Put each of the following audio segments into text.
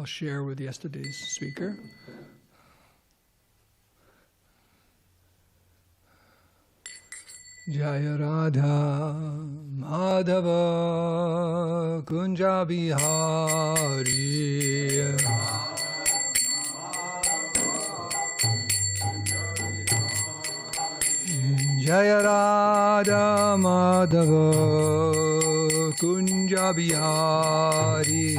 share with yesterday's speaker. Jaya Radha Madhava Kunja Bihari Jaya Radha Madhava Kunja Bihari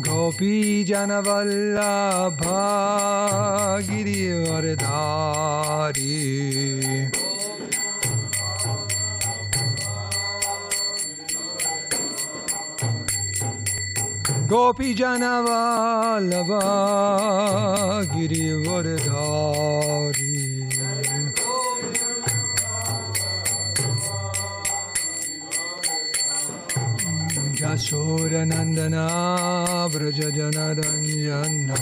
Gopi Janavallabha Girivardhari Gopi Janavallabha Girivardhari Yashoda Nandana Braja Janaranjana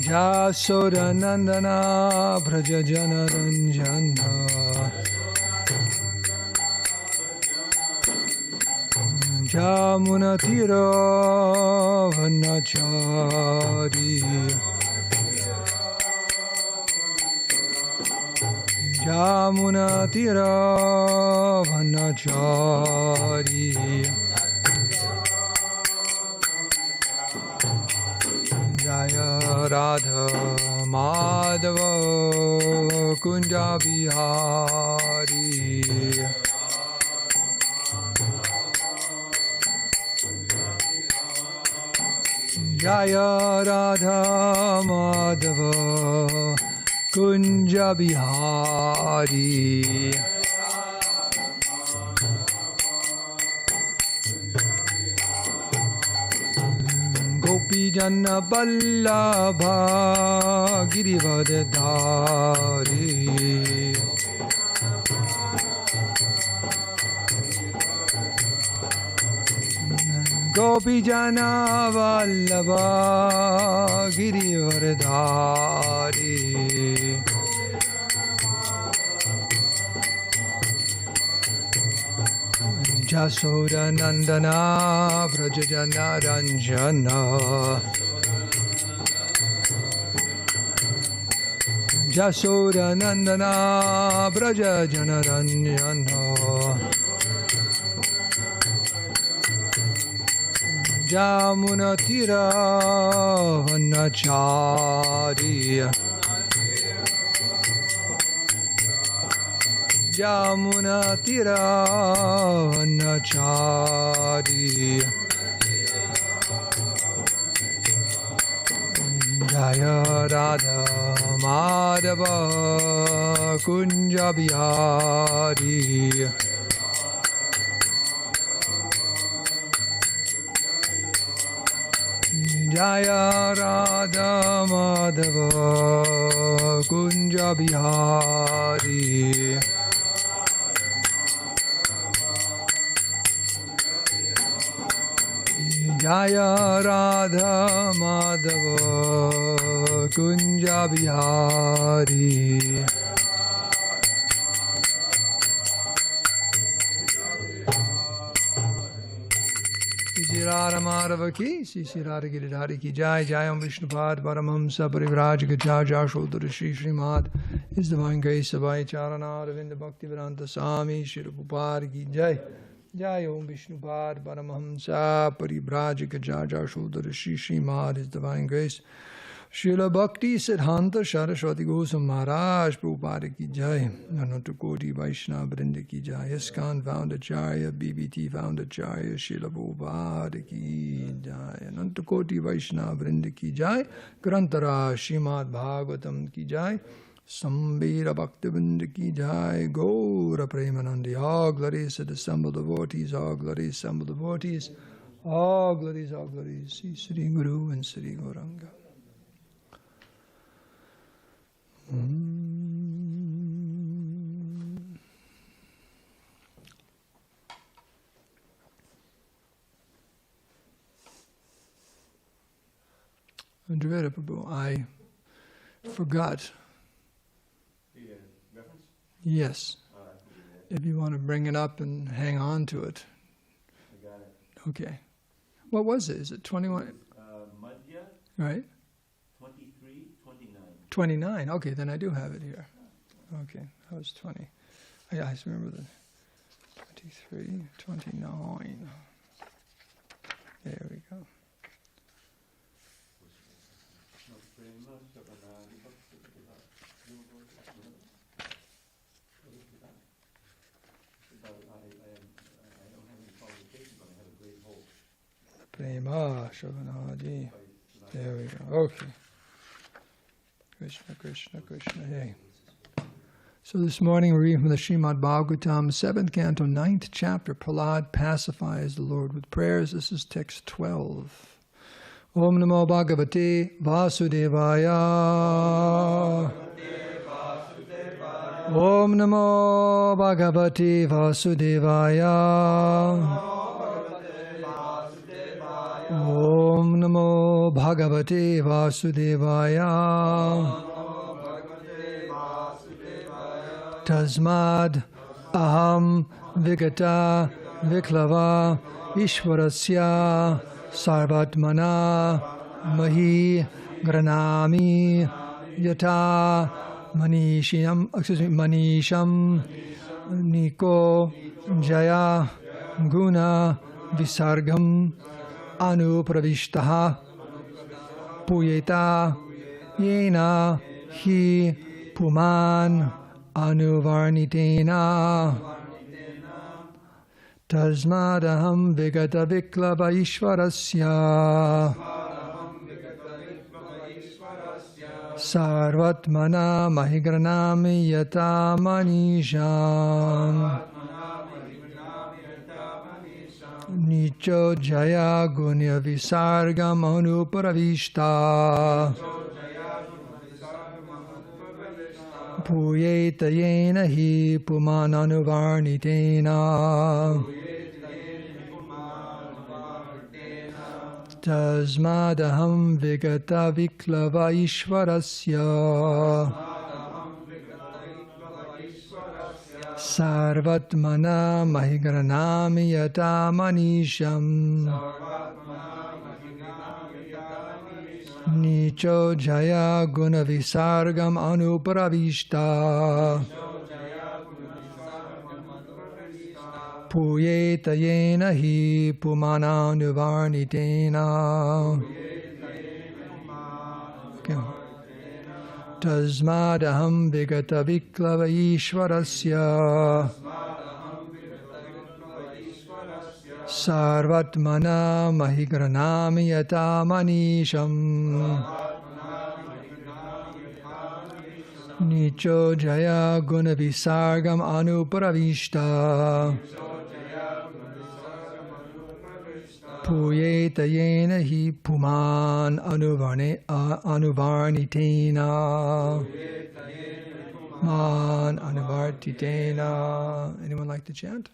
Yashoda Nandana Braja Janaranjana Jamuna Tira Vanachari Jamuna Tira Vanachari Jaya Radha Madhava Kunja Bihari Jaya Radha Madhava Kunja Bihari Gopi Jana Vallabha Girivardhari Gopi Jana Vallabha Girivardhari Jasoda Nandana Braja Janaranjana Jasoda Nandana Braja Janaranjana Jamuna Tira Vanachari Jamuna Tira Vanachari Jaya Radha Madhava Kunja Bihari Jaya Radha Madhava Kunja Bihari Jaya Radha Madhava Kunja Bihari Shri Radha Madhava ki, Shri Radha Giridhari ki Jai, Jayam Vishnupad Paramhamsa Parivrajaka Jaya Shodhara Shri Srimad His Divine Grace Abhay Charana Ravinda Bhakti Vedanta Swami Shri Prabhupada ki Jai Jayam Vishnupad Paramhamsa Parivrajaka Jaya Shodhara Shri Srimad His Divine Grace Srila Bhakti Siddhanta Saraswati Goswami Maharaj Prabhupada ki Jai, Ananta Koti Vaishnava Vrinda ki Jai, ISKCON Founder Acharya, BBT Founder Acharya, Srila Prabhupada ki Jai, Ananta Koti Vaishnava Vrinda ki Jai, Grantara Srimad Bhagavatam ki Jai, Sambhira Bhakti Vrinda ki Jai, Gaura Premanandi, all glories to the assembled devotees, all glories, assembled devotees, all glories, Sri Guru and Sri Gauranga. Prabhu, I forgot Yes. If you want to bring it up and hang on to it. I got it. Okay. What was it? Is it 21? Madhya, Right? 23, 29. 29. Okay, then I do have it here. Okay, that was 20. I just remember the 23, 29. There we go. Prema Shabanaji. There we go. Okay. Krishna, Krishna, Krishna. Hey. So this morning we're reading from the Srimad Bhagavatam, 7th canto, 9th chapter. Prahlad pacifies the Lord with prayers. This is text 12. Om Namo Bhagavate Vasudevaya. Om Namo Bhagavate Vasudevaya. Om Namo Bhagavate Vasudevaya. Tasmad aham vigata viklava ishvarasya sarvatmana mahi granami yata manisham niko jaya guna visargam anupravishtaha puyeta yena hi puman anuvarnitena tasmadaham vigata viklava ishvarasya sarvatmana mahigranami yata manisham nicho jaya gunya visargam anupravishta Puyeta yena hi pumananavarnitena Tasmadaham vigata viklava ishvarasya Sarvatmana mahigranami yata manisham Nicho jaya guna visargam anupravishta Puyeta yena hi pumananuvarnitena Tasmadaham vigata viklava ishvarasya Sarvatmana mahigranami yata manisham Nicho jaya guna visargam anupravishta Puyeta yena hi puman anuvarnitena Man anuvartitena. Anyone like to chant?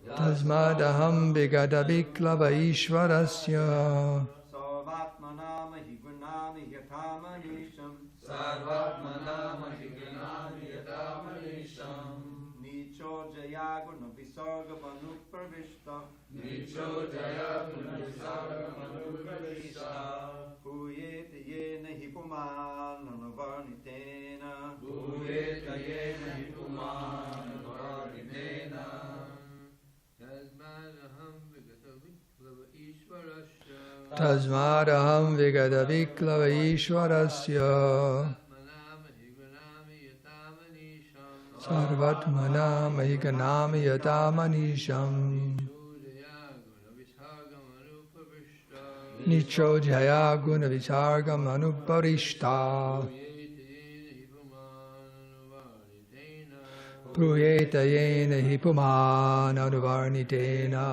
Tasmadaham vigata viklava ishvarasya Sarvatmana mahigranami yatamanisham Sarvatmana mahigranami yatamanisham Nicho jaya guna visargam anupravishta Nicho jaya guna visargam anupravishta Puyeta yena hi puman anuvarnitena Puyeta yena hi puman anuvarnitena Tasmadaham vigata viklava ishvarasya Sarvatmana mahigranami yata manisham Nicho jaya guna visargam anuparishta Puyeta yena hi puman anuvarnitena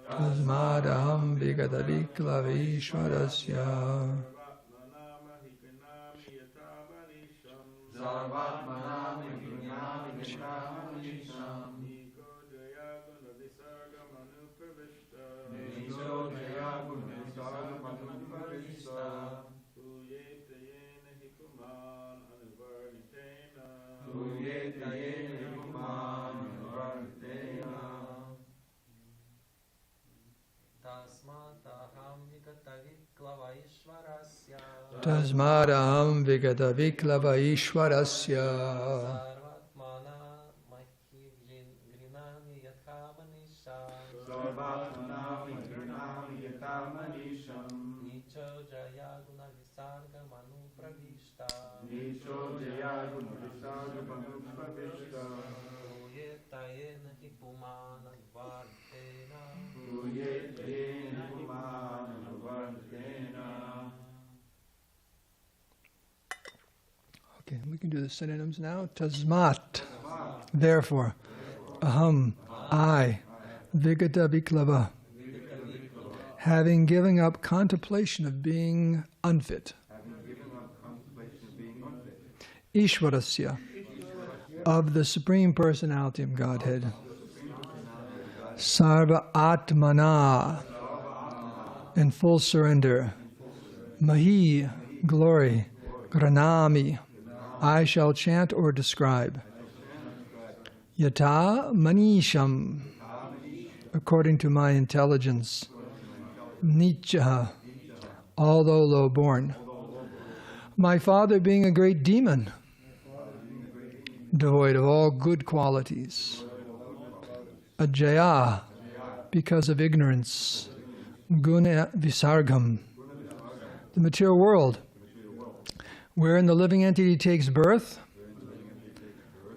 Tasmadaham vigata viklava ishvarasya Sarvatmana mahigranami yatamanisham Nicho jaya guna visargam anupravishta Nicho jaya guna visargam Tasmadaham vigata viklava ishwarasya. Okay, we can do the synonyms now. Tasmat, therefore. Aham, I. Vigata viklava, having given up contemplation of being unfit. Ishwarasya, of the Supreme Personality of Godhead. Sarva Atmana, in full surrender. Mahi, glory. Granami, I shall chant or describe. Yata Manisham, according to my intelligence. Nichaha, although low-born. My father being a great demon, devoid of all good qualities. Ajaya, because of ignorance. Guna Visargam, the material world, wherein the living entity takes birth,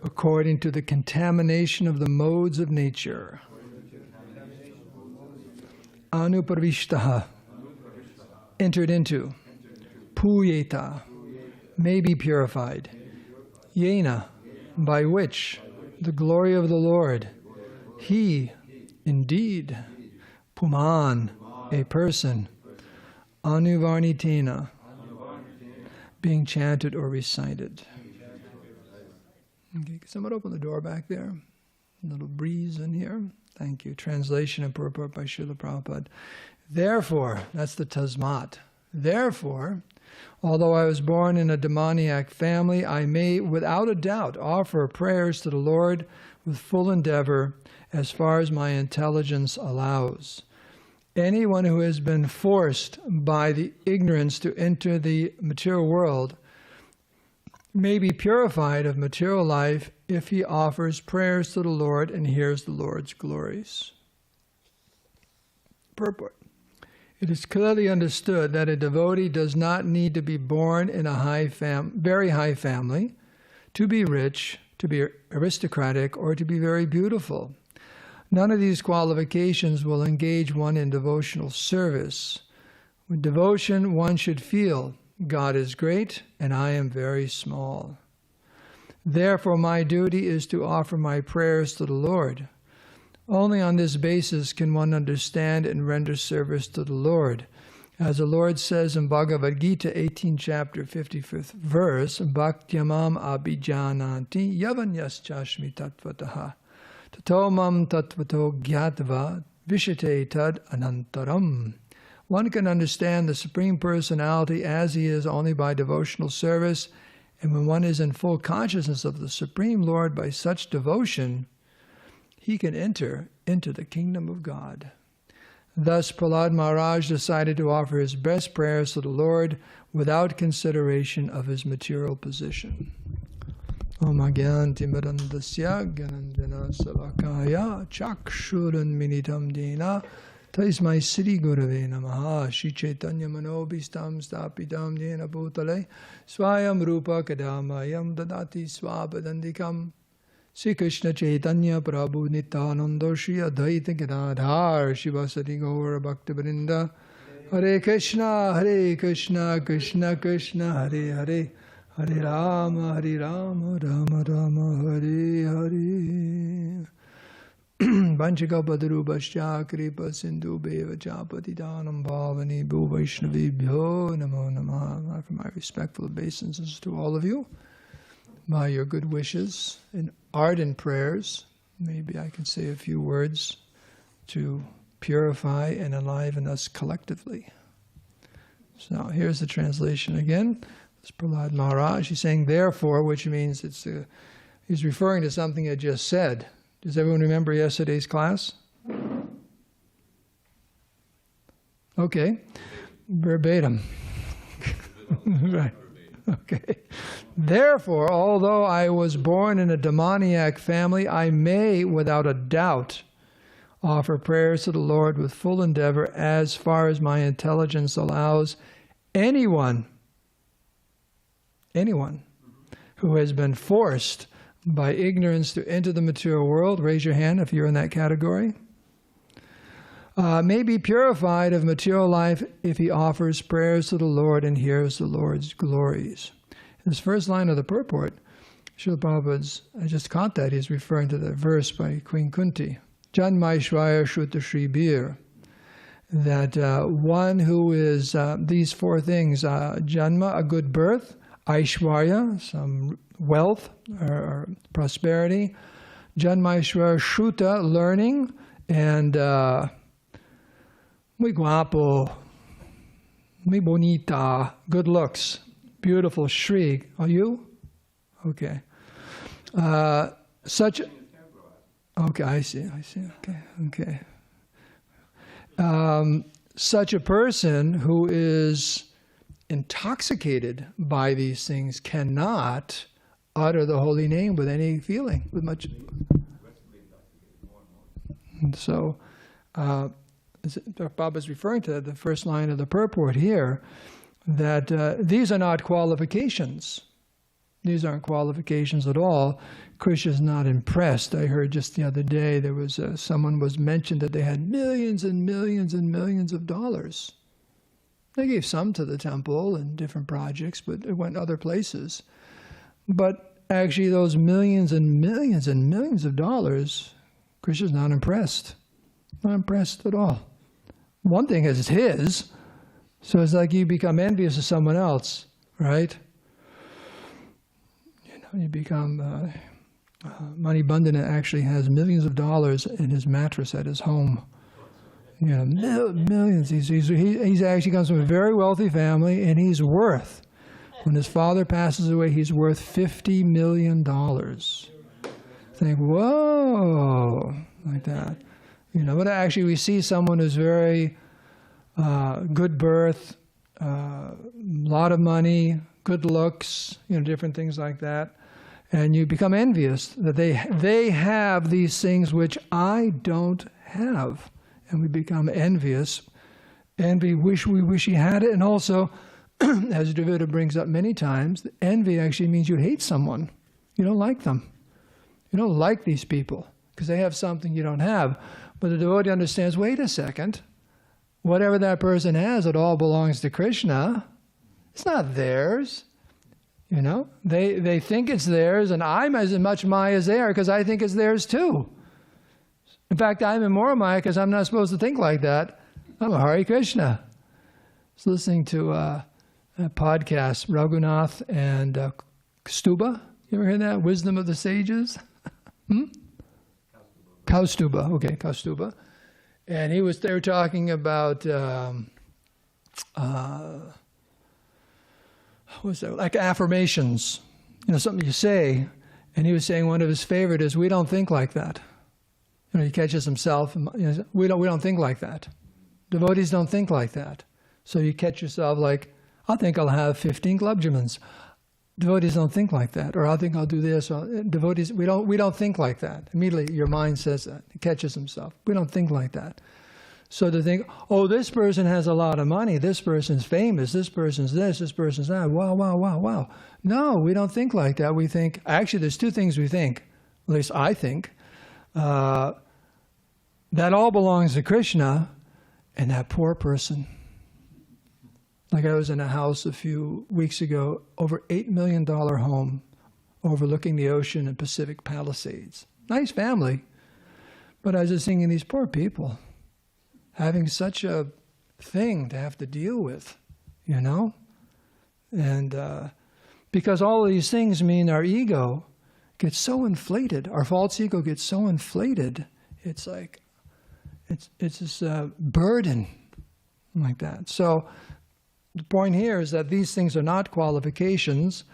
according to the contamination of the modes of nature. Anuparvishtaha, entered into. Puyeta, may be purified. Yena, by which the glory of the Lord. He, indeed. Puman, a person. Anuvarnitena, being chanted or recited. Okay, can someone open the door back there? A little breeze in here. Thank you. Translation and purport by Srila Prabhupada. Therefore, that's the tasmat. Therefore, although I was born in a demoniac family, I may, without a doubt, offer prayers to the Lord with full endeavor as far as my intelligence allows. Anyone who has been forced by the ignorance to enter the material world may be purified of material life if he offers prayers to the Lord and hears the Lord's glories. Purport. It is clearly understood that a devotee does not need to be born in a very high family, to be rich, to be aristocratic, or to be very beautiful. None of these qualifications will engage one in devotional service. With devotion, one should feel, God is great and I am very small. Therefore, my duty is to offer my prayers to the Lord. Only on this basis can one understand and render service to the Lord. As the Lord says in Bhagavad Gita, 18 chapter, 55th verse, Bhaktyamam abhijananti yavanyaschashmi tatvataha. Tato mam tatvato gyatva vishate tad anantaram. One can understand the Supreme Personality as He is only by devotional service, and when one is in full consciousness of the Supreme Lord by such devotion, he can enter into the kingdom of God. Thus, Prahlad Maharaj decided to offer his best prayers to the Lord without consideration of his material position. Om Agyanti Mirandasya Gyanandana Salakaya Chakshuran Minitam Dena Taismai Sri Gurave Namaha Shri Chaitanya Manobhistam Stapidam Dena Bhutale Swayam Rupa Kadamayam Dadati Swapadandikam Sri Krishna Chaitanya Prabhu Nityananda Shri Advaita Gadadhar Shivasati Gaura Bhakti Vrinda Hare Krishna Krishna Krishna Hare Hare Hare Rama Rama Rama Hare Hare. Vanchakapadurubhascha kripa sindhu beva japatidanam bhavani bhu vaishnavibhyo namo namaha. I offer my respectful obeisances to all of you by your good wishes and ardent prayers. Maybe I can say a few words to purify and enliven us collectively. So here's the translation again. It's Prahlad Maharaj. He's saying therefore, which means it's He's referring to something I just said. Does everyone remember yesterday's class? Okay. Verbatim. Right. Okay. Therefore, although I was born in a demoniac family, I may, without a doubt, offer prayers to the Lord with full endeavor as far as my intelligence allows. Anyone who has been forced by ignorance to enter the material world, raise your hand if you're in that category, may be purified of material life if he offers prayers to the Lord and hears the Lord's glories. In this first line of the purport, Srila Prabhupada's, I just caught that, he's referring to the verse by Queen Kunti, Janmaishvaya Shuddha Shri Bir, that one who is these four things, Janma, a good birth, Aishwarya, some wealth or prosperity, Janmaishvaya Shuddha, learning, and muy guapo, muy bonita, good looks, beautiful, Shri. Are you? Okay. Okay, I see, okay. Such a person who is intoxicated by these things cannot utter the holy name with any feeling, with much. So, Prabhupada is referring to the first line of the purport here, that these are not qualifications. These aren't qualifications at all. Krishna is not impressed. I heard just the other day there was someone was mentioned that they had millions and millions and millions of dollars. They gave some to the temple and different projects, but it went other places. But actually those millions and millions and millions of dollars, Krishna's not impressed. Not impressed at all. One thing is it's his, so it's like you become envious of someone else, right? You become, Mani Bandhana actually has millions of dollars in his mattress at his home. Millions. He's actually comes from a very wealthy family, and he's worth, when his father passes away, he's worth $50 million. Think, whoa, like that. But actually we see someone who's very good birth, lot of money, good looks, different things like that. And you become envious that they have these things which I don't have. And we become envious. Envy, we wish he had it. And also, as Dravida brings up many times, envy actually means you hate someone. You don't like them. You don't like these people because they have something you don't have. But the devotee understands, wait a second, whatever that person has, it all belongs to Krishna. It's not theirs. They think it's theirs, and I'm as much Maya as they are because I think it's theirs too. In fact, I'm in more Maya because I'm not supposed to think like that. I'm a Hare Krishna. I was listening to a podcast, Raghunath and Stuba. You ever hear that? Wisdom of the Sages? Kaustuba. Okay, Kaustuba. And they were talking about what's that? Like affirmations, something you say. And he was saying one of his favorite is, we don't think like that. He catches himself, and, we don't think like that. Devotees don't think like that. So you catch yourself like, I think I'll have 15 glubjamans. Devotees don't think like that. Or I think I'll do this. Devotees, we don't think like that. Immediately your mind says that. It catches himself. We don't think like that. So to think, oh, this person has a lot of money, this person's famous, this person's this person's that, wow. No, we don't think like that. We think, actually there's two things we think, at least I think, that all belongs to Krishna and that poor person. Like I was in a house a few weeks ago, over $8 million home overlooking the ocean in Pacific Palisades. Nice family, but I was just thinking these poor people having such a thing to have to deal with, And because all of these things mean our ego gets so inflated, our false ego gets so inflated, it's like, it's this burden like that. So the point here is that these things are not qualifications.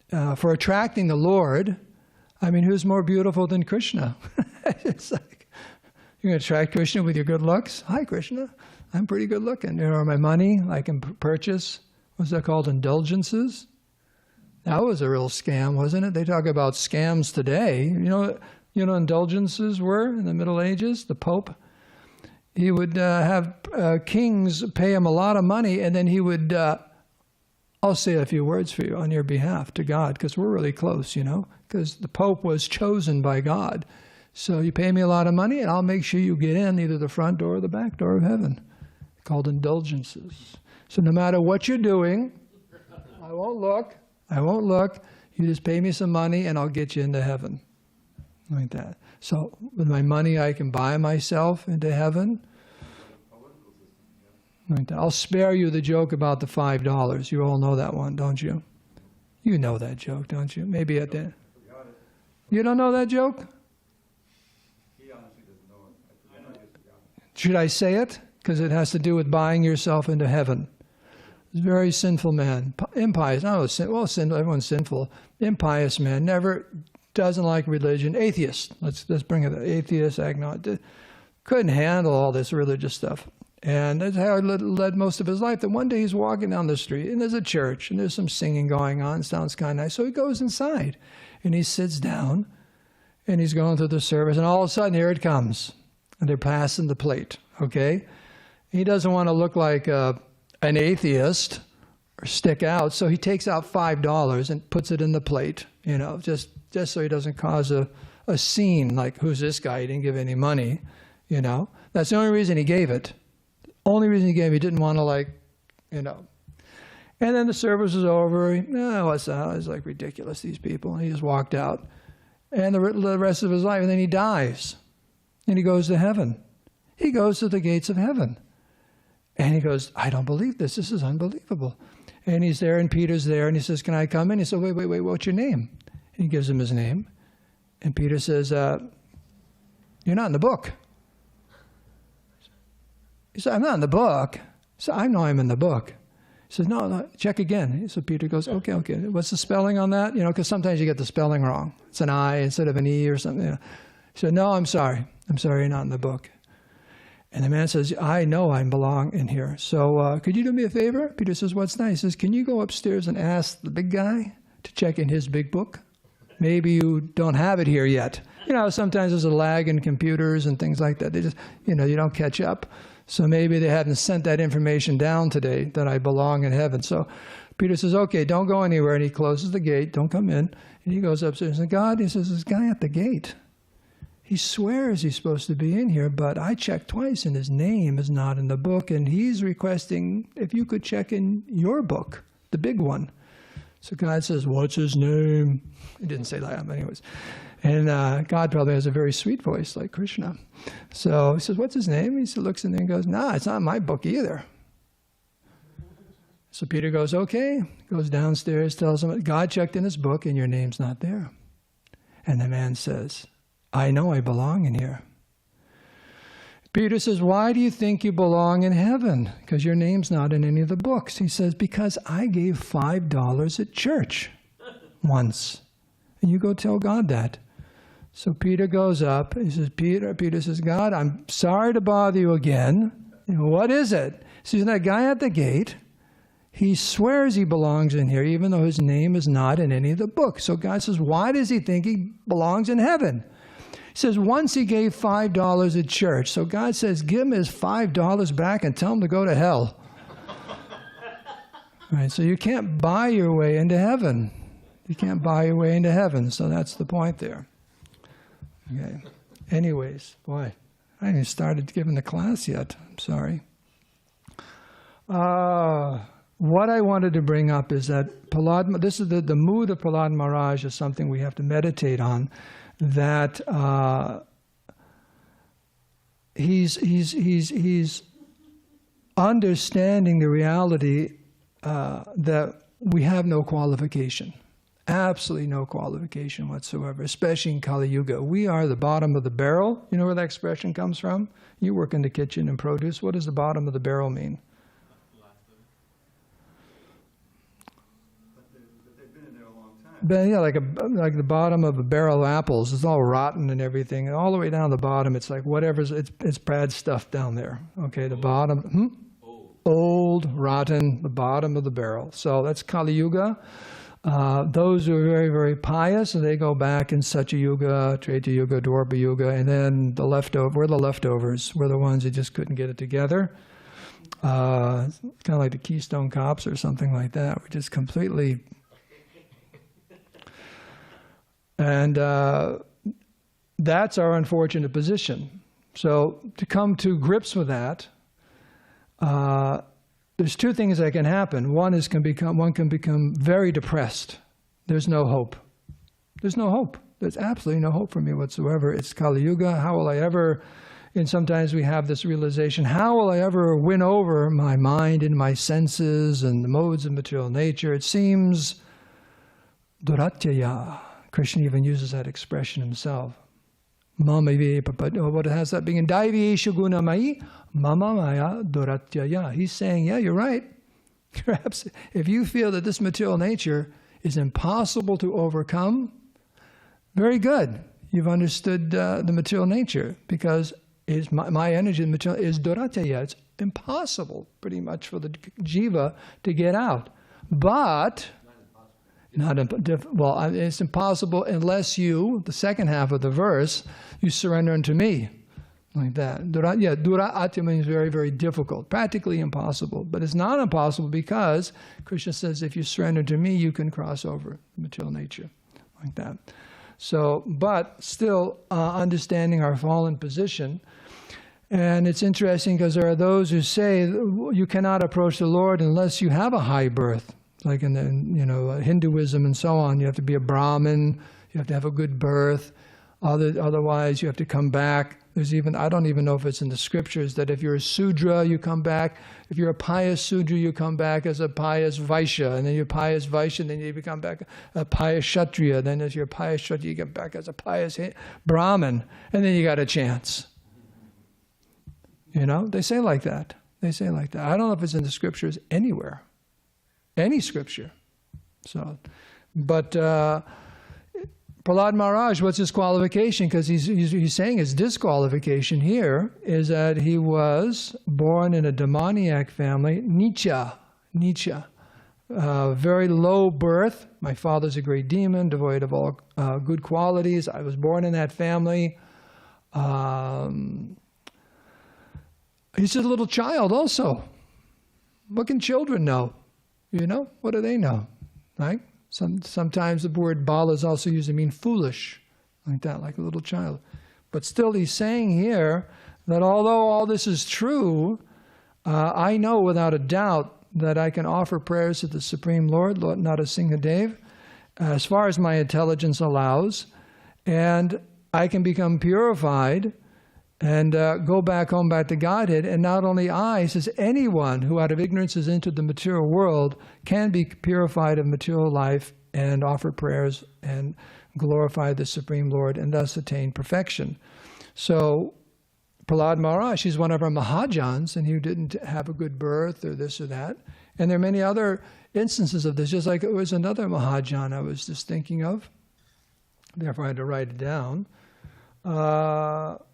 for attracting the Lord. I mean, who's more beautiful than Krishna? It's like, you're going to attract Krishna with your good looks? Hi, Krishna. I'm pretty good looking. You know, my money, I can purchase, what's that called, indulgences? That was a real scam, wasn't it? They talk about scams today. You know indulgences were in the Middle Ages? The Pope, he would have kings pay him a lot of money, and then he would, I'll say a few words for you on your behalf to God, because we're really close, you know, because the Pope was chosen by God. So you pay me a lot of money, and I'll make sure you get in either the front door or the back door of heaven, called indulgences. So no matter what you're doing, I won't look. You just pay me some money, and I'll get you into heaven. Like that. So with my money, I can buy myself into heaven. Like that. I'll spare you the joke about the $5. You all know that one, don't you? You know that joke, don't you? Maybe at the... You don't know that joke? He honestly doesn't know it. Should I say it? Because it has to do with buying yourself into heaven. He's a very sinful man. Impious. Everyone's sinful. Impious man. Never... doesn't like religion, atheist. Let's bring it. Atheist, agnostic, couldn't handle all this religious stuff, and that's how he led most of his life. That one day he's walking down the street, and there's a church, and there's some singing going on. It sounds kind of nice, so he goes inside, and he sits down, and he's going through the service, and all of a sudden here it comes, and they're passing the plate. Okay, he doesn't want to look like an atheist or stick out, so he takes out $5 and puts it in the plate. You know, just so he doesn't cause a scene, like, who's this guy? He didn't give any money, you know. That's the only reason he gave it. The only reason he gave it, he didn't want to, like, you know. And then the service was over. What's that? It's like ridiculous, these people. And he just walked out. And the rest of his life, and then he dies. And he goes to heaven. He goes to the gates of heaven. And he goes, I don't believe this. This is unbelievable. And he's there, and Peter's there, and he says, can I come in? He said, wait, what's your name? And he gives him his name. And Peter says, you're not in the book. He said, I'm not in the book. He said, I know I'm in the book. He says, no, check again. So Peter goes, okay. What's the spelling on that? You know, because sometimes you get the spelling wrong. It's an I instead of an E or something. You know. He said, no, I'm sorry. You're not in the book. And the man says, I know I belong in here. So could you do me a favor? Peter says, what's nice? He says, can you go upstairs and ask the big guy to check in his big book? Maybe you don't have it here yet. You know, sometimes there's a lag in computers and things like that. They just, you know, you don't catch up. So maybe they hadn't sent that information down today that I belong in heaven. So Peter says, okay, don't go anywhere. And he closes the gate. Don't come in. And he goes upstairs. And God, he says, this guy at the gate, he swears he's supposed to be in here, but I checked twice and his name is not in the book. And he's requesting if you could check in your book, the big one. So God says, what's his name? He didn't say that, but anyways. And God probably has a very sweet voice like Krishna. So he says, what's his name? He looks in there and goes, nah, it's not in my book either. So Peter goes, okay, goes downstairs, tells him, God checked in his book and your name's not there. And the man says, I know I belong in here. Peter says, why do you think you belong in heaven? Because your name's not in any of the books. He says, because I gave $5 at church once. And you go tell God that. So Peter goes up. He says, Peter says, God, I'm sorry to bother you again. What is it? He says, that guy at the gate, he swears he belongs in here, even though his name is not in any of the books. So God says, why does he think he belongs in heaven? He says, once he gave $5 at church. So God says, give him his $5 back and tell him to go to hell. Right, so you can't buy your way into heaven. You can't buy your way into heaven. So that's the point there. Okay. Anyways, boy, I haven't even started giving the class yet. I'm sorry. What I wanted to bring up is that this is the mood of Prahlad Maharaj is something we have to meditate on. That he's understanding the reality that we have no qualification, absolutely no qualification whatsoever, especially in Kali Yuga. We are the bottom of the barrel. You know where that expression comes from? You work in the kitchen and produce. What does the bottom of the barrel mean? But they've been in there a long time. like the bottom of a barrel of apples. It's all rotten and everything. And all the way down the bottom, it's like whatever's, it's bad stuff down there. Okay, the bottom, old, rotten, the bottom of the barrel. So that's Kali Yuga. Those who are very, very pious, and they go back in Satya Yuga, Treta Yuga, Dwapara Yuga, and then we're the leftovers. We're the ones who just couldn't get it together. Kind of like the Keystone Cops or something like that. We're just completely... And that's our unfortunate position. So to come to grips with that, there's two things that can happen. One can become very depressed. There's no hope. There's no hope. There's absolutely no hope for me whatsoever. It's Kali Yuga. How will I ever... And sometimes we have this realization, how will I ever win over my mind and my senses and the modes of material nature? It seems duratyaya. Krishna even uses that expression himself. What has that being? Daivi shuguna mai mama maya duratyaya. He's saying, yeah, you're right. Perhaps if you feel that this material nature is impossible to overcome, very good. You've understood the material nature, because my energy, the material, is duratyaya. It's impossible, pretty much, for the jiva to get out. But it's impossible unless you, the second half of the verse, you surrender unto me, like that. Dura atya means very, very difficult, practically impossible. But it's not impossible because Krishna says, if you surrender to me, you can cross over material nature, like that. So, but still understanding our fallen position. And it's interesting because there are those who say you cannot approach the Lord unless you have a high birth. Like in Hinduism and so on, you have to be a Brahmin, you have to have a good birth, otherwise you have to come back. There's even, I don't even know if it's in the scriptures, that if you're a Sudra, you come back. If you're a pious Sudra, you come back as a pious Vaishya, and then you're a pious Vaishya, and then you become back a pious Kshatriya. Then as you're a pious Kshatriya, you get back as a pious Brahmin, and then you got a chance. They say like that. They say like that. I don't know if it's in the scriptures anywhere. Any scripture. So, but Prahlad Maharaj, what's his qualification? Because he's saying his disqualification here is that he was born in a demoniac family, Nicha, very low birth. My father's a great demon, devoid of all good qualities. I was born in that family. He's a little child also. What can children know? What do they know? Right? Sometimes the word bala is also used to mean foolish, like that, like a little child. But still he's saying here that although all this is true, I know without a doubt that I can offer prayers to the Supreme Lord, Lord Narasimhadev, as far as my intelligence allows, and I can become purified and go back home, back to Godhead. And not only I, says anyone who out of ignorance is into the material world can be purified of material life and offer prayers and glorify the Supreme Lord and thus attain perfection. So Prahlad Maharaj, he's one of our Mahajans, and he didn't have a good birth or this or that. And there are many other instances of this, just like it was another Mahajan I was just thinking of. Therefore I had to write it down.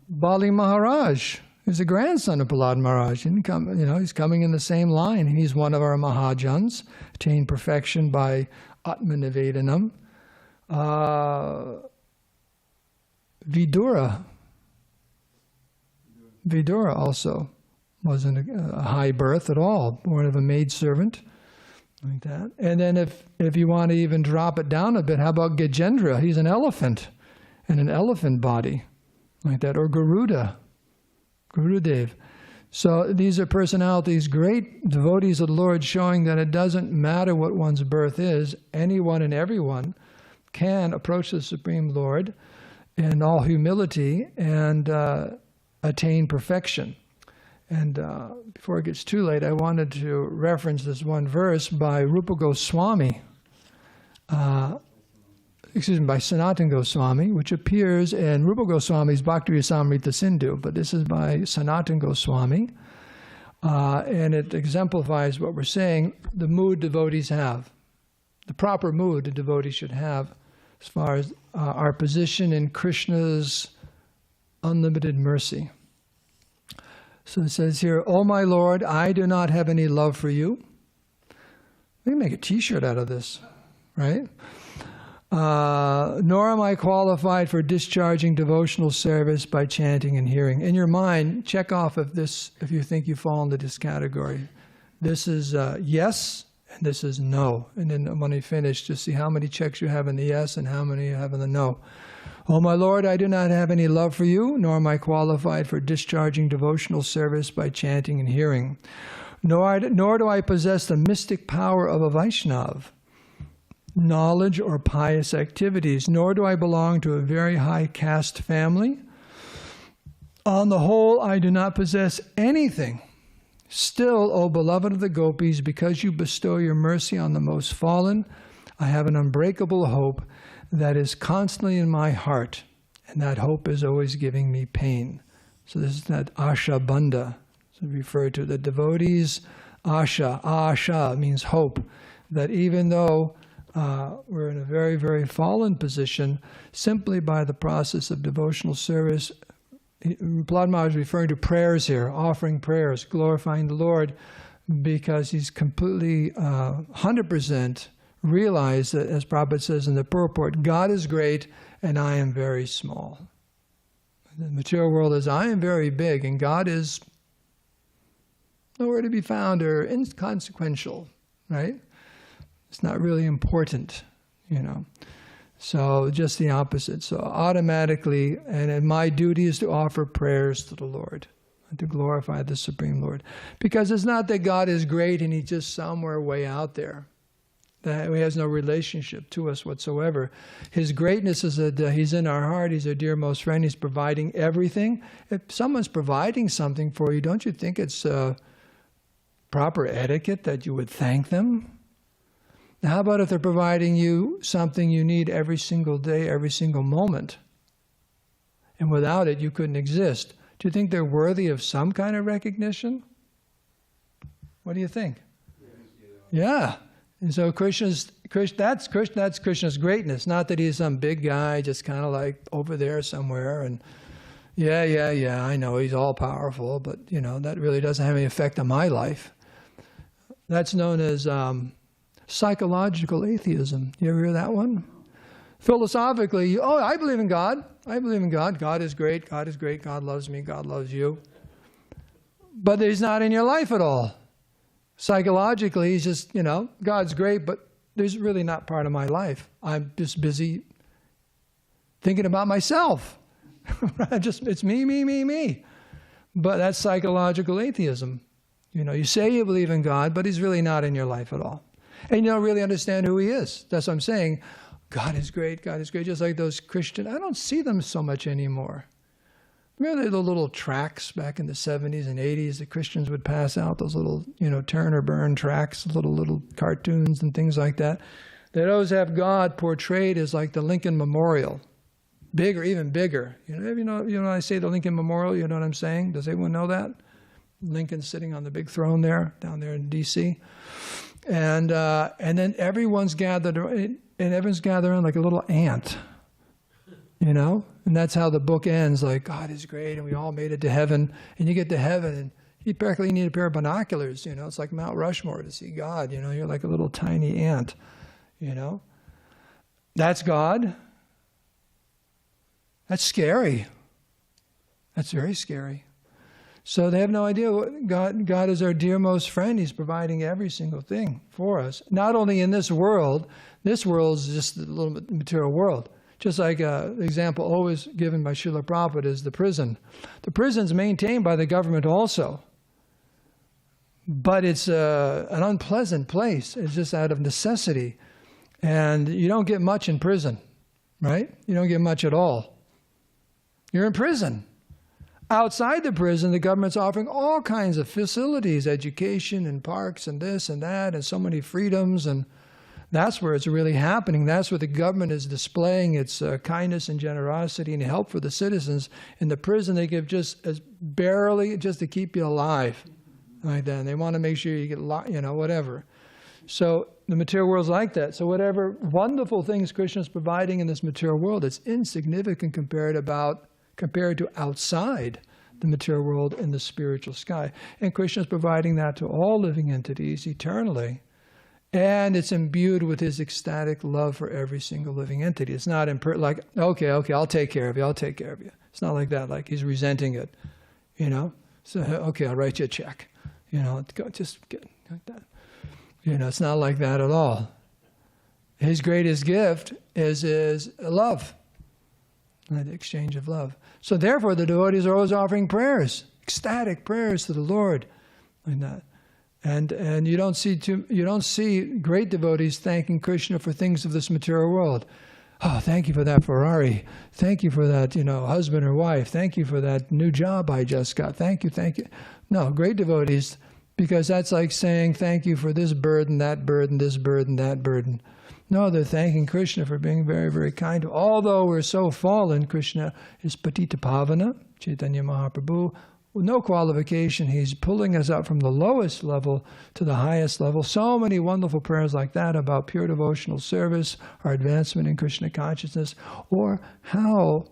Bali Maharaj is a grandson of Prahlad Maharaj. He's coming in the same line. He's one of our Mahajans, attained perfection by Atmanivedanam. Vidura also wasn't a high birth at all, born of a maidservant, like that. And then if you want to even drop it down a bit, how about Gajendra? He's an elephant, and an elephant body, like that. Or Gurudev. So these are personalities, great devotees of the Lord, showing that it doesn't matter what one's birth is, anyone and everyone can approach the Supreme Lord in all humility and attain perfection. And before it gets too late, I wanted to reference this one verse by Rupa Goswami, by Sanatana Goswami, which appears in Rupa Goswami's Bhakti Rasamrita Sindhu, but this is by Sanatana Goswami, and it exemplifies what we're saying, the mood devotees have. the proper mood a devotee should have as far as our position in Krishna's unlimited mercy. So it says here, "O my Lord, I do not have any love for you." We can make a t-shirt out of this, right? Nor am I qualified for discharging devotional service by chanting and hearing. In your mind, check off if you think you fall into this category. This is yes, and this is no. And then when you finish, just see how many checks you have in the yes and how many you have in the no. "O my Lord, I do not have any love for you, nor am I qualified for discharging devotional service by chanting and hearing. Nor do I possess the mystic power of a Vaishnav, knowledge or pious activities, nor do I belong to a very high caste family. On the whole, I do not possess anything. Still, O beloved of the gopis, because you bestow your mercy on the most fallen, I have an unbreakable hope that is constantly in my heart, and that hope is always giving me pain." So this is that asha bandha. So referred to the devotees, asha means hope, that even though we're in a very, very fallen position, simply by the process of devotional service, Prahlad Maharaj is referring to prayers here, offering prayers, glorifying the Lord, because he's completely 100% realized that, as Prabhupada says in the purport, God is great and I am very small. The material world is, I am very big and God is nowhere to be found or inconsequential, right? It's not really important, So just the opposite. So automatically, and my duty is to offer prayers to the Lord, and to glorify the Supreme Lord. Because it's not that God is great and He's just somewhere way out there, that He has no relationship to us whatsoever. His greatness is that He's in our heart, He's our dearmost friend, He's providing everything. If someone's providing something for you, don't you think it's proper etiquette that you would thank them? Now, how about if they're providing you something you need every single day, every single moment, and without it you couldn't exist? Do you think they're worthy of some kind of recognition? What do you think? Yeah. And so that's Krishna's greatness. Not that He's some big guy just kind of like over there somewhere and yeah, I know He's all powerful, but that really doesn't have any effect on my life. That's known as psychological atheism. You ever hear that one? Philosophically, I believe in God. I believe in God. God is great. God is great. God loves me. God loves you. But He's not in your life at all. Psychologically, He's just, God's great, but He's really not part of my life. I'm just busy thinking about myself. It's me. But that's psychological atheism. You say you believe in God, but He's really not in your life at all. And you don't really understand who He is. That's what I'm saying. God is great, God is great. Just like those Christian, I don't see them so much anymore. Remember the little tracts back in the 70s and 80s the Christians would pass out, those little, turn or burn tracts, little cartoons and things like that. They'd always have God portrayed as like the Lincoln Memorial. Bigger, even bigger. When I say the Lincoln Memorial, you know what I'm saying? Does everyone know that? Lincoln's sitting on the big throne there, down there in D.C. And then everyone's gathered around like a little ant, and that's how the book ends, like, God is great, and we all made it to heaven, and you get to heaven, and you practically need a pair of binoculars, it's like Mount Rushmore to see God, you're like a little tiny ant, That's God. That's scary. That's very scary. So they have no idea what God is our dearmost friend. He's providing every single thing for us. Not only in this world is just a little material world. Just like the example always given by Srila Prabhupada is the prison. The prison's maintained by the government also. But it's an unpleasant place. It's just out of necessity. And you don't get much in prison, right? You don't get much at all. You're in prison. Outside the prison, the government's offering all kinds of facilities, education and parks and this and that, and so many freedoms, and that's where it's really happening. That's where the government is displaying its kindness and generosity and help for the citizens. In the prison, they give just as barely just to keep you alive, like that. And they want to make sure you get, whatever. So the material world's like that. So whatever wonderful things Krishna is providing in this material world, it's insignificant compared to outside the material world in the spiritual sky. And Krishna is providing that to all living entities eternally. And it's imbued with his ecstatic love for every single living entity. It's not like, okay, I'll take care of you, I'll take care of you. It's not like that, like he's resenting it, you know? So, okay, I'll write you a check. You know, just get like that. You know, it's not like that at all. His greatest gift is love, the exchange of love. So therefore, the devotees are always offering prayers, ecstatic prayers to the Lord, like that. And you don't see great devotees thanking Krishna for things of this material world. Oh, thank you for that Ferrari. Thank you for that, husband or wife. Thank you for that new job I just got. Thank you, thank you. No, great devotees, because that's like saying thank you for this burden, that burden, this burden, that burden. No, they're thanking Krishna for being very, very kind. Although we're so fallen, Krishna is Patita Pavana, Chaitanya Mahaprabhu. With no qualification, he's pulling us up from the lowest level to the highest level. So many wonderful prayers like that about pure devotional service, our advancement in Krishna consciousness, or how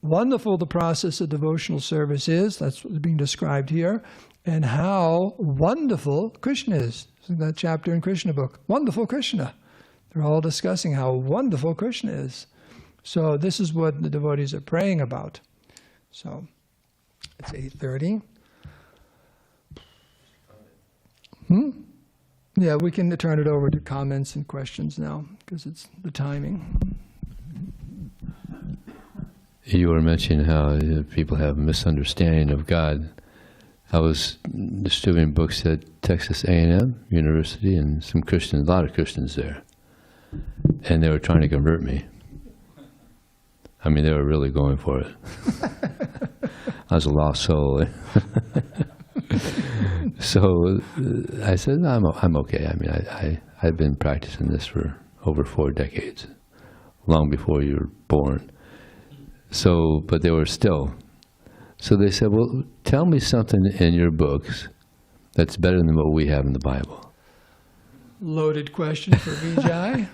wonderful the process of devotional service is. That's what's being described here. And how wonderful Krishna is. That chapter in Krishna book. Wonderful Krishna. They're all discussing how wonderful Krishna is. So this is what the devotees are praying about. So it's 8:30. Yeah, we can turn it over to comments and questions now, because it's the timing. You were mentioning how people have misunderstanding of God. I was distributing books at Texas A&M University, and some Christians, a lot of Christians there, and they were trying to convert me. I mean, they were really going for it. I was a lost soul. So I said, no, I'm okay. I mean, I've been practicing this for over 4 decades, long before you were born. So, but they were still. So they said, well, tell me something in your books that's better than what we have in the Bible. Loaded question for Vijay.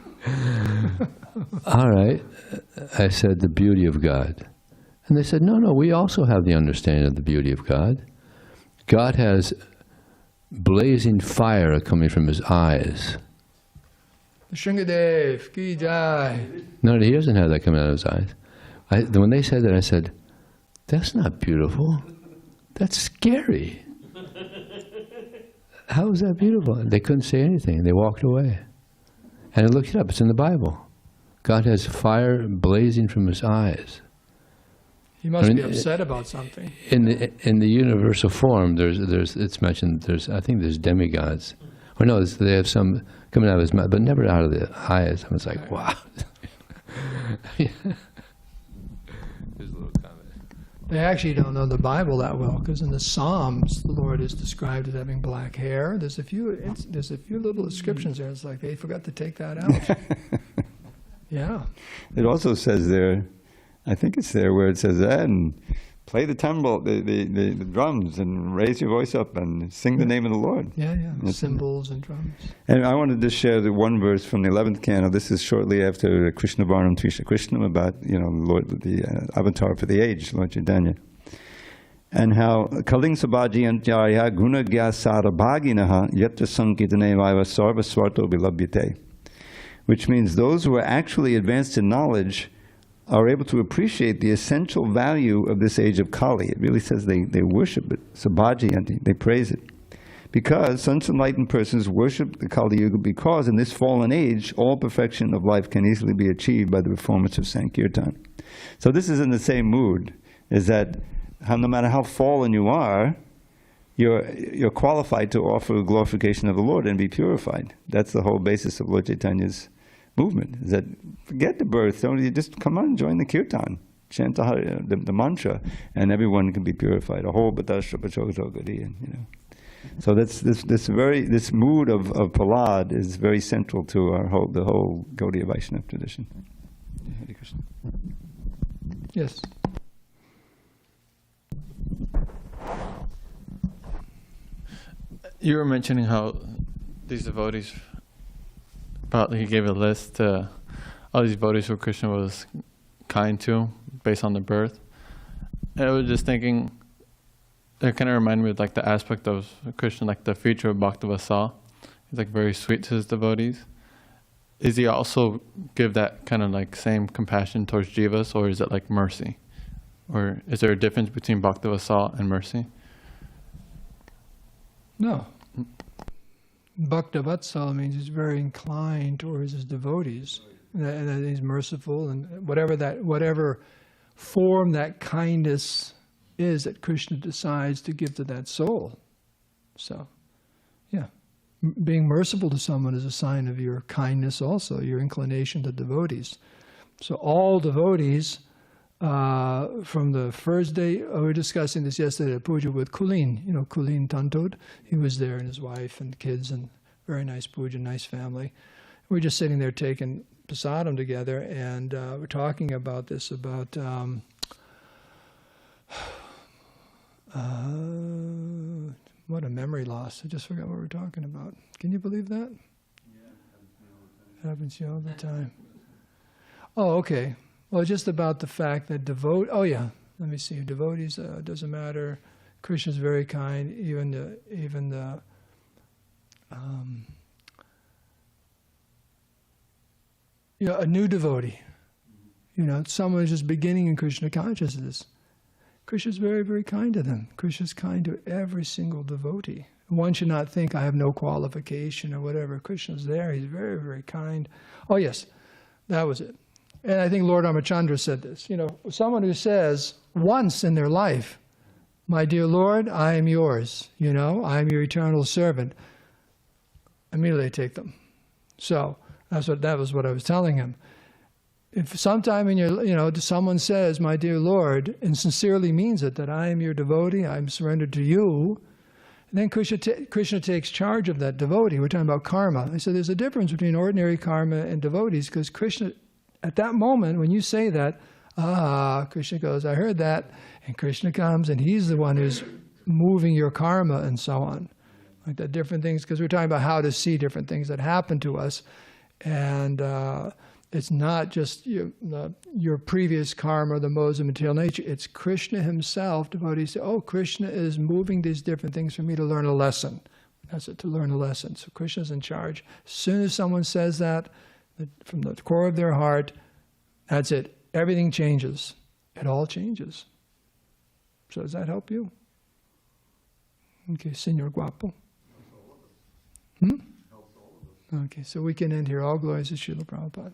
All right. I said, the beauty of God. And they said, no, we also have the understanding of the beauty of God. God has blazing fire coming from his eyes. Shringadev, ki jai. No, he doesn't have that coming out of his eyes. When they said that, I said, that's not beautiful. That's scary. How is that beautiful? They couldn't say anything. They walked away. And I looked it up. It's in the Bible. God has fire blazing from his eyes. He must be upset about something. In the universal form, it's mentioned. I think there's demigods. Or no, they have some coming out of his mouth, but never out of the eyes. I was like, wow. There's a little comment. They actually don't know the Bible that well, because in the Psalms, the Lord is described as having black hair. There's a few little descriptions there. It's like they forgot to take that out. Yeah. It also says there, I think it's there where it says, and play the timbrel, the drums, and raise your voice up and sing the name of the Lord. Yeah. Cymbals and drums. And I wanted to share the one verse from the 11th canto. This is shortly after Krishna Varnam Trisha Krishnam, about Lord, the avatar for the age, Lord Chaitanya, and how Kaling Sabhaji Antyarya Guna Gyasara Bhaginaha Yatra Sankitane Vaiva Sarva Swarto Bilabhyate, which means those who are actually advanced in knowledge are able to appreciate the essential value of this age of Kali. It really says they worship it, Sabhaji, they praise it. Because such enlightened persons worship the Kali Yuga, because in this fallen age, all perfection of life can easily be achieved by the performance of Sankirtan. So this is in the same mood, is that no matter how fallen you are, you're qualified to offer a glorification of the Lord and be purified. That's the whole basis of Lord Chaitanya's movement, is that forget the birth, don't you just come on, join the kirtan, chant the mantra, and everyone can be purified. A whole So this mood of Prahlad is very central to the whole Gaudiya Vaishnava tradition. Hare Krishna. Yes. You were mentioning how these devotees about he gave a list to all these devotees who Krishna was kind to based on their birth. And I was just thinking, it kind of reminded me of like the aspect of Krishna, like the feature of Bhaktivasa. He's like very sweet to his devotees. Is he also give that kind of like same compassion towards jivas, or is it like mercy? Or is there a difference between Bhaktivasa and mercy? No. Bhaktivatsala means he's very inclined towards his devotees, and that he's merciful, and whatever form that kindness is that Krishna decides to give to that soul. So, yeah, being merciful to someone is a sign of your kindness also, your inclination to devotees. So all devotees, from the first day, we were discussing this yesterday at puja with Kulin, Kulin Tantod. He was there, and his wife and kids, and very nice puja, nice family. We were just sitting there taking prasadam together, and we're talking about this, about what a memory loss. I just forgot what we were talking about. Can you believe that? Yeah, happens to you all the time. Oh, okay. Well, just about the fact that let me see, devotees, doesn't matter. Krishna's very kind, even the a new devotee, someone who's just beginning in Krishna consciousness. Krishna's very, very kind to them. Krishna's kind to every single devotee. One should not think I have no qualification or whatever. Krishna's there. He's very, very kind. Oh, yes, that was it. And I think Lord Ramachandra said this. Someone who says once in their life, "My dear Lord, I am yours. I am your eternal servant," immediately take them. So that was what I was telling him. If sometime in your, someone says, "My dear Lord," and sincerely means it, that I am your devotee, I'm surrendered to you, and then Krishna takes charge of that devotee. We're talking about karma. I said there's a difference between ordinary karma and devotees, because Krishna, at that moment, when you say that, Krishna goes, "I heard that," and Krishna comes, and he's the one who's moving your karma and so on. Like that, different things, because we're talking about how to see different things that happen to us, and it's not just your previous karma, the modes of material nature. It's Krishna himself. Devotees say, "Oh, Krishna is moving these different things for me to learn a lesson." That's it, to learn a lesson. So Krishna's in charge. As soon as someone says that, from the core of their heart, that's it. Everything changes. It all changes. So does that help you? Okay, Senor Guapo. Okay, so we can end here. All glories to Srila Prabhupada.